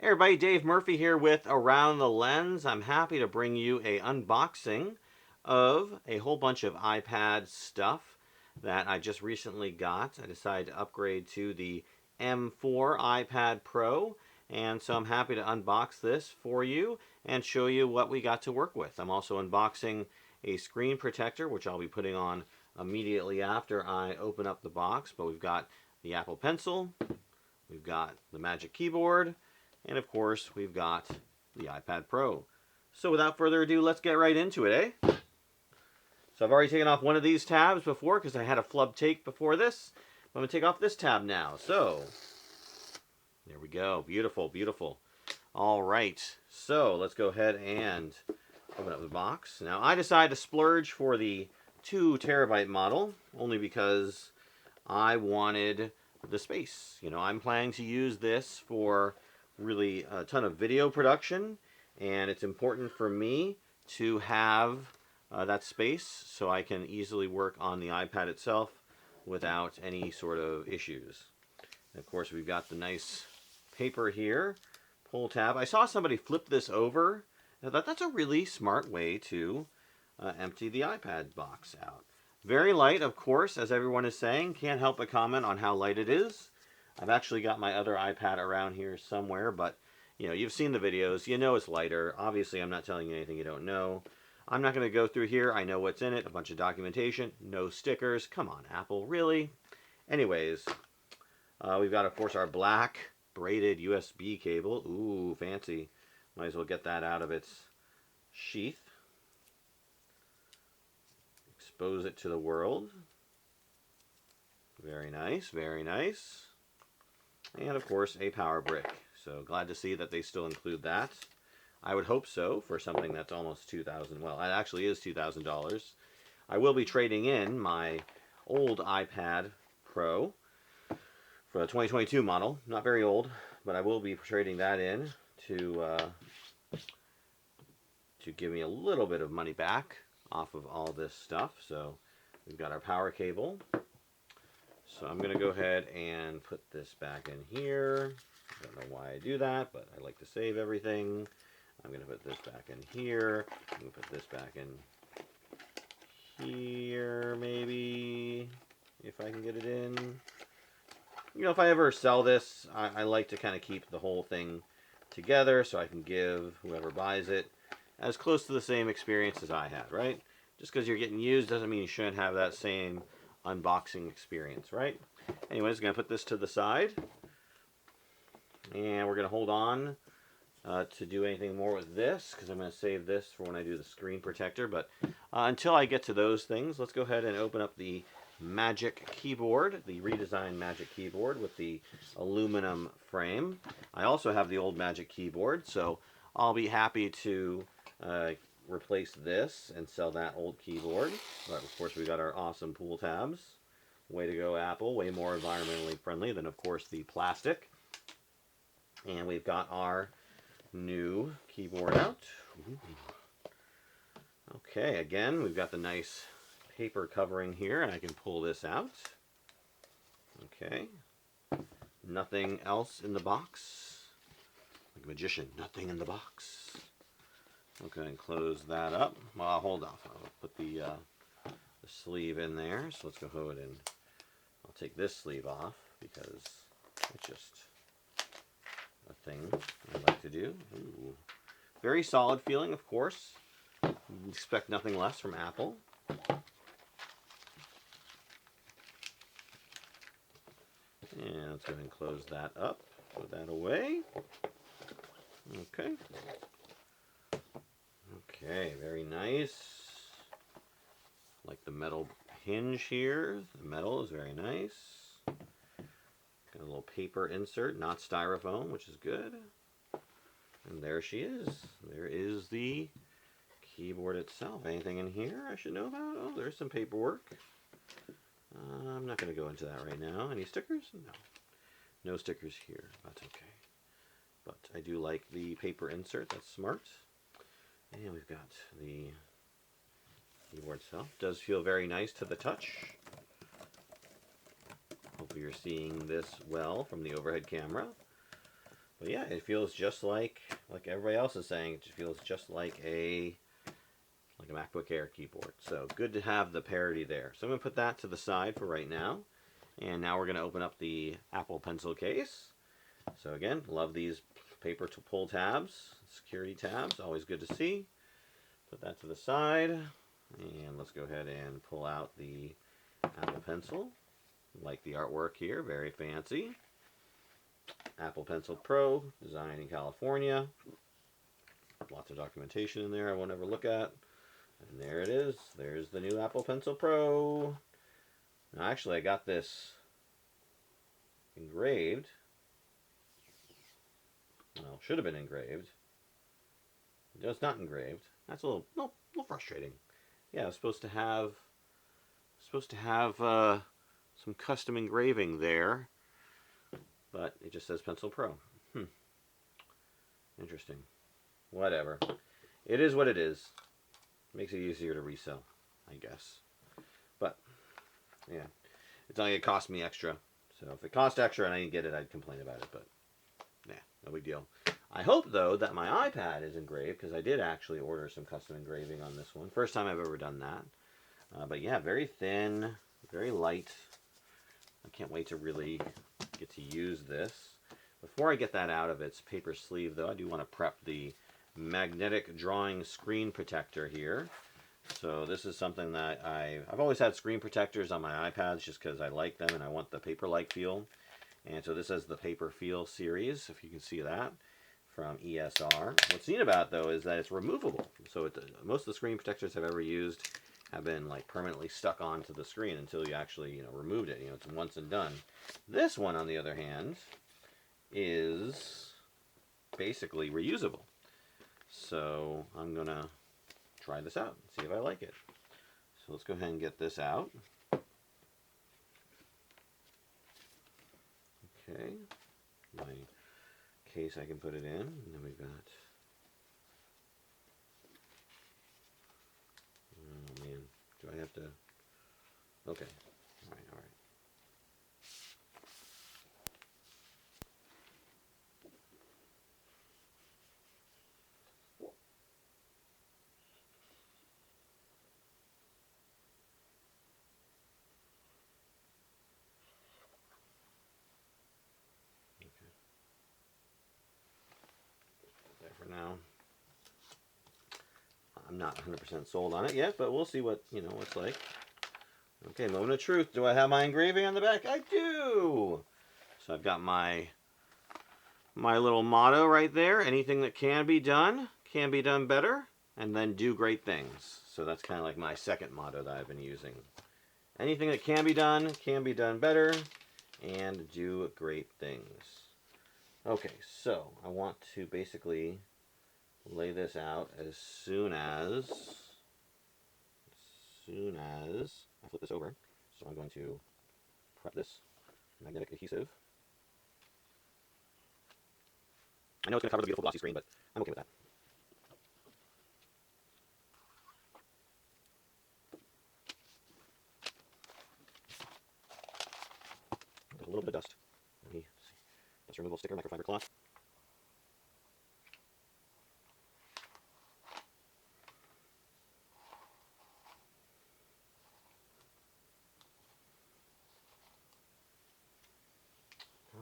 Hey everybody, Dave Murphy here with Around the Lens. I'm happy to bring you a unboxing of a whole bunch of iPad stuff that I just recently got. I decided to upgrade to the M4 iPad Pro, and so I'm happy to unbox this for you and show you what we got to work with. I'm also unboxing a screen protector, which I'll be putting on immediately after I open up the box, but we've got the Apple Pencil, we've got the Magic Keyboard, and of course, we've got the iPad Pro. So without further ado, let's get right into it, eh? So I've already taken off one of these tabs before because I had a flub take before this. I'm going to take off this tab now. So, there we go. Beautiful, beautiful. All right. So let's go ahead and open up the box. Now, I decided to splurge for the 2 terabyte model only because I wanted the space. You know, I'm planning to use this for really a ton of video production, and it's important for me to have that space so I can easily work on the iPad itself without any sort of issues. And of course, we've got the nice paper here, pull tab. I saw somebody flip this over. I thought that's a really smart way to empty the iPad box out. Very light, of course, as everyone is saying. Can't help but comment on how light it is. I've actually got my other iPad around here somewhere, but you know, you've seen the videos, you know it's lighter. Obviously, I'm not telling you anything you don't know. I'm not going to go through here. I know what's in it, a bunch of documentation, no stickers. Come on, Apple, really? Anyways, we've got, of course, our black braided USB cable. Ooh, fancy. Might as well get that out of its sheath. Expose it to the world. Very nice, very nice. And of course, a power brick. So glad to see that they still include that. I would hope so for something that's almost $2,000. Well, it actually is $2,000. I will be trading in my old iPad Pro for the 2022 model. Not very old, but I will be trading that in to give me a little bit of money back off of all this stuff. So we've got our power cable. So I'm going to go ahead and put this back in here. I don't know why I do that, but I like to save everything. I'm going to put this back in here. I'm going to put this back in here, maybe, if I can get it in. You know, if I ever sell this, I like to kind of keep the whole thing together so I can give whoever buys it as close to the same experience as I had, right? Just because you're getting used doesn't mean you shouldn't have that same unboxing experience, right? Anyways, going to put this to the side, and we're going to hold on to do anything more with this because I'm going to save this for when I do the screen protector. But until I get to those things, let's go ahead and open up the Magic Keyboard, the redesigned Magic Keyboard with the aluminum frame. I also have the old Magic Keyboard, so I'll be happy to replace this and sell that old keyboard. But of course, we got our awesome pull tabs. Way to go, Apple. Way more environmentally friendly than, of course, the plastic. And we've got our new keyboard out. Ooh. Okay, again, we've got the nice paper covering here, and I can pull this out. Okay. Nothing else in the box. Like a magician, nothing in the box. Okay, and close that up. Well, hold off. I'll put the sleeve in there. So let's go ahead and I'll take this sleeve off because it's just a thing I like to do. Ooh. Very solid feeling, of course. Expect nothing less from Apple. And let's go ahead and close that up. Put that away. Okay. Okay, very nice. Like the metal hinge here. The metal is very nice. Got a little paper insert, not styrofoam, which is good. And there she is. There is the keyboard itself. Anything in here I should know about? Oh, there's some paperwork. I'm not going to go into that right now. Any stickers? No. No stickers here. That's okay. But I do like the paper insert. That's smart. And we've got the keyboard itself. Does feel very nice to the touch. Hopefully you're seeing this well from the overhead camera. But yeah, it feels just like everybody else is saying. It just feels just like a MacBook Air keyboard. So good to have the parity there. So I'm going to put that to the side for right now. And now we're going to open up the Apple Pencil case. So again, love these paper to pull tabs, security tabs, always good to see. Put that to the side. And let's go ahead and pull out the Apple Pencil. Like the artwork here, very fancy. Apple Pencil Pro, designed in California. Lots of documentation in there I won't ever look at. And there it is. There's the new Apple Pencil Pro. Now actually I got this engraved. Well, should have been engraved. No, it's not engraved. That's a little frustrating. Yeah, it's supposed to have some custom engraving there, but it just says Pencil Pro. Interesting. Whatever. It is what it is. Makes it easier to resell, I guess. But yeah, it's not gonna cost me extra. So if it cost extra and I didn't get it, I'd complain about it. But yeah, no big deal. I hope though that my iPad is engraved because I did actually order some custom engraving on this one. First time I've ever done that. But yeah, very thin, very light. I can't wait to really get to use this. Before I get that out of its paper sleeve though, I do want to prep the magnetic drawing screen protector here. So this is something that I've always had screen protectors on my iPads just because I like them and I want the paper-like feel. And so this is the Paper Feel series, if you can see that, from ESR. What's neat about it, though, is that it's removable. So most of the screen protectors I've ever used have been like permanently stuck onto the screen until you actually removed it. It's once and done. This one, on the other hand, is basically reusable. So I'm gonna try this out and see if I like it. So let's go ahead and get this out. Okay, my case I can put it in, and then we've got, oh man, do I have to, okay, all right. There for now. I'm not 100% sold on it yet, but we'll see what it's like. Okay, moment of truth. Do I have my engraving on the back? I do. So I've got my little motto right there. Anything that can be done better, and then do great things. So that's kind of like my second motto that I've been using. Anything that can be done better, and do great things. Okay, so I want to basically lay this out as soon as I flip this over. So I'm going to prep this magnetic adhesive. I know it's going to cover the beautiful glossy screen, but I'm okay with that. Got a little bit of dust. Let me see. Dust removal sticker, microfiber cloth.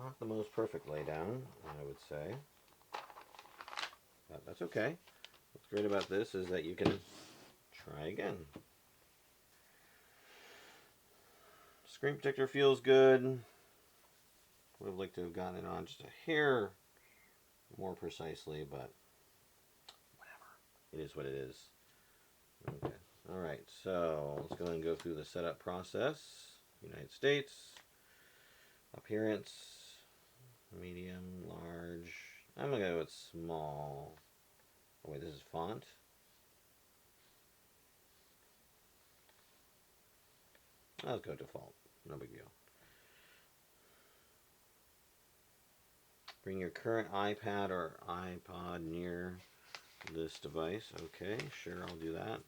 Not the most perfect laydown, I would say. But that's okay. What's great about this is that you can try again. Screen protector feels good. Would have liked to have gotten it on just a hair more precisely, but whatever. It is what it is. Okay. Alright, so let's go ahead and go through the setup process. United States. Appearance. Medium, large. I'm going to go with small. Oh wait, this is font. I'll go default. No big deal. Bring your current iPad or iPod near this device. Okay, sure, I'll do that.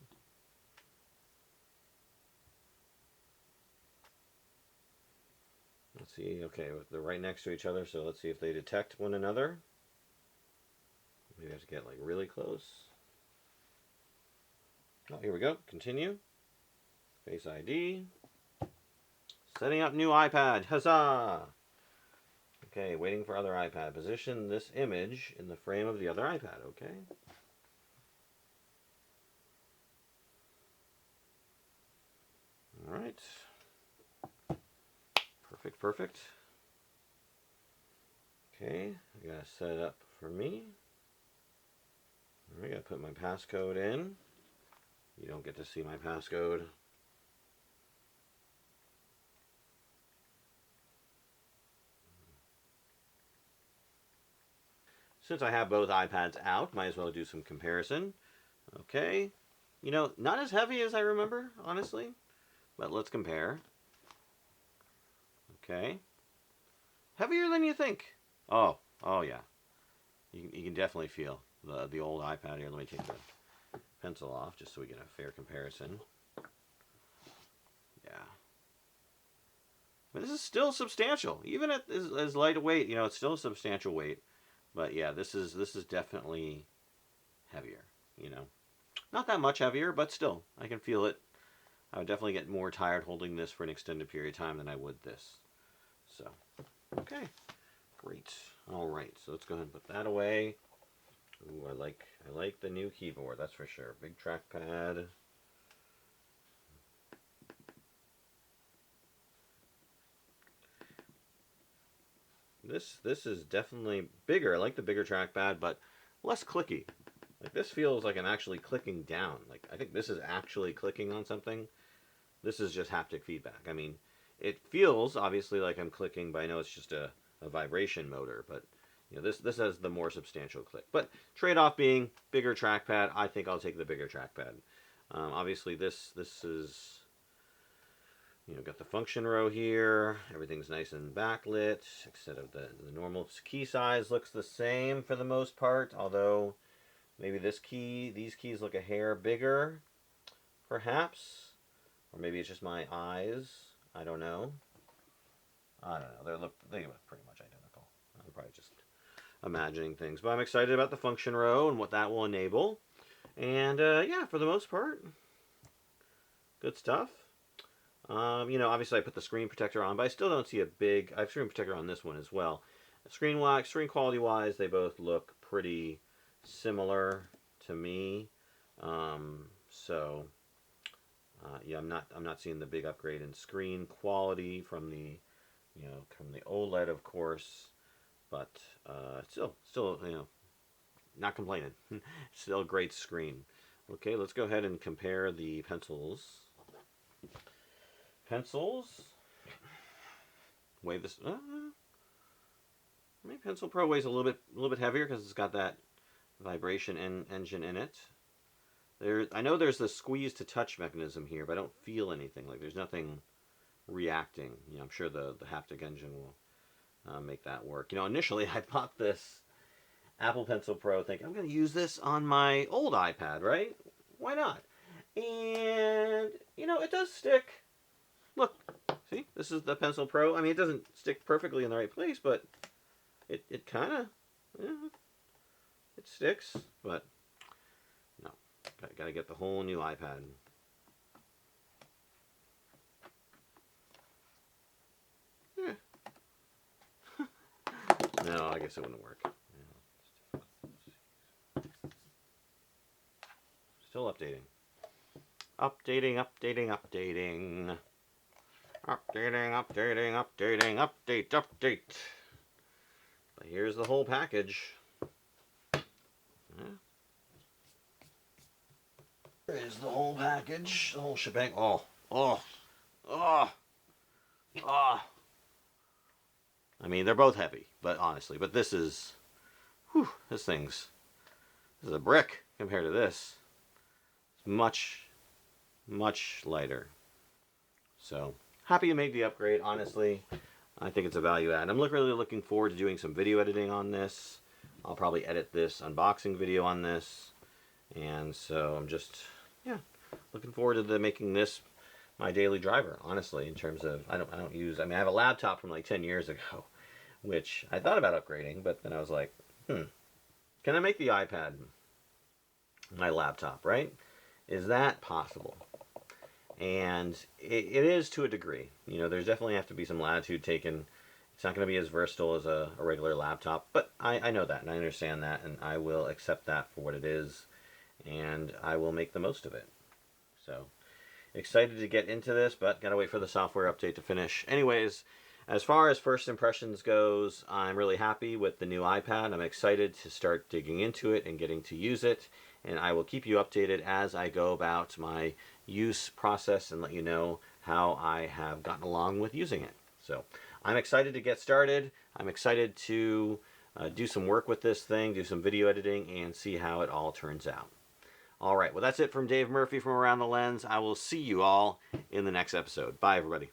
Let's see, okay, they're right next to each other, so let's see if they detect one another. to get like really close. Oh, here we go. Continue. Face ID. Setting up new iPad. Huzzah! Okay, waiting for other iPad. Position this image in the frame of the other iPad, okay? All right. Perfect, perfect. Okay, I gotta set it up for me. All right, gotta put my passcode in. You don't get to see my passcode. Since I have both iPads out, might as well do some comparison. Okay. You know, not as heavy as I remember, honestly. But let's compare. Okay. Heavier than you think. Oh yeah. You can definitely feel the old iPad here. Let me take the pencil off just so we get a fair comparison. Yeah. But this is still substantial. Even at as lightweight, you know, it's still a substantial weight. But yeah, this is definitely heavier, you know. Not that much heavier, but still, I can feel it. I would definitely get more tired holding this for an extended period of time than I would this. So, okay, great. All right, so let's go ahead and put that away. Ooh, I like the new keyboard, that's for sure. Big trackpad. This is definitely bigger. I like the bigger trackpad, but less clicky. Like this feels like I'm actually clicking down. Like I think this is actually clicking on something. This is just haptic feedback. I mean, it feels obviously like I'm clicking, but I know it's just a vibration motor. But you know, this has the more substantial click. But trade-off being bigger trackpad. I think I'll take the bigger trackpad. Obviously, this is, you know, got the function row here. Everything's nice and backlit, except of the normal key size looks the same for the most part. Although maybe these keys look a hair bigger, perhaps, or maybe it's just my eyes. I don't know. I don't know. They look pretty much identical. I'm probably just imagining things, but I'm excited about the function row and what that will enable. And yeah, for the most part, good stuff. You know, obviously I put the screen protector on, but I still don't see a big. I have screen protector on this one as well. Screen quality wise, they both look pretty similar to me. So yeah, I'm not seeing the big upgrade in screen quality from the, you know, from the OLED, of course, but still, you know, not complaining. Still a great screen. Okay, let's go ahead and compare the pencils. Weigh this. Maybe Pencil Pro weighs a little bit heavier because it's got that vibration engine in it. I know there's the squeeze to touch mechanism here, but I don't feel anything. Like there's nothing reacting. You know, I'm sure the haptic engine will make that work. You know, initially I bought this Apple Pencil Pro thinking I'm going to use this on my old iPad, right? Why not? And you know, it does stick. Look, see, this is the Pencil Pro. I mean, it doesn't stick perfectly in the right place, but it kind of, yeah, it sticks. But no, gotta get the whole new iPad. Yeah. No, I guess it wouldn't work. Still updating. Updating. Update. But here's the whole package. Yeah. Here's the whole package, the whole shebang. Oh. I mean, they're both heavy, but honestly, this is, whew, this is a brick compared to this. It's much lighter. So, happy to make the upgrade, honestly. I think it's a value add. I'm really looking forward to doing some video editing on this. I'll probably edit this unboxing video on this. And so I'm just, yeah, looking forward to making this my daily driver, honestly, in terms of, I mean, I have a laptop from like 10 years ago, which I thought about upgrading, but then I was like, Can I make the iPad my laptop, right? Is that possible? And it is to a degree. You know, there's definitely have to be some latitude taken. It's not going to be as versatile as a regular laptop, but I know that and I understand that, and I will accept that for what it is, and I will make the most of it. So excited to get into this, but gotta wait for the software update to finish. Anyways, as far as first impressions goes, I'm really happy with the new iPad. I'm excited to start digging into it and getting to use it, and I will keep you updated as I go about my use process and let you know how I have gotten along with using it. So I'm excited to get started. I'm excited to do some work with this thing, do some video editing, and see how it all turns out. All right, well, that's it from Dave Murphy from Around the Lens. I will see you all in the next episode. Bye, everybody.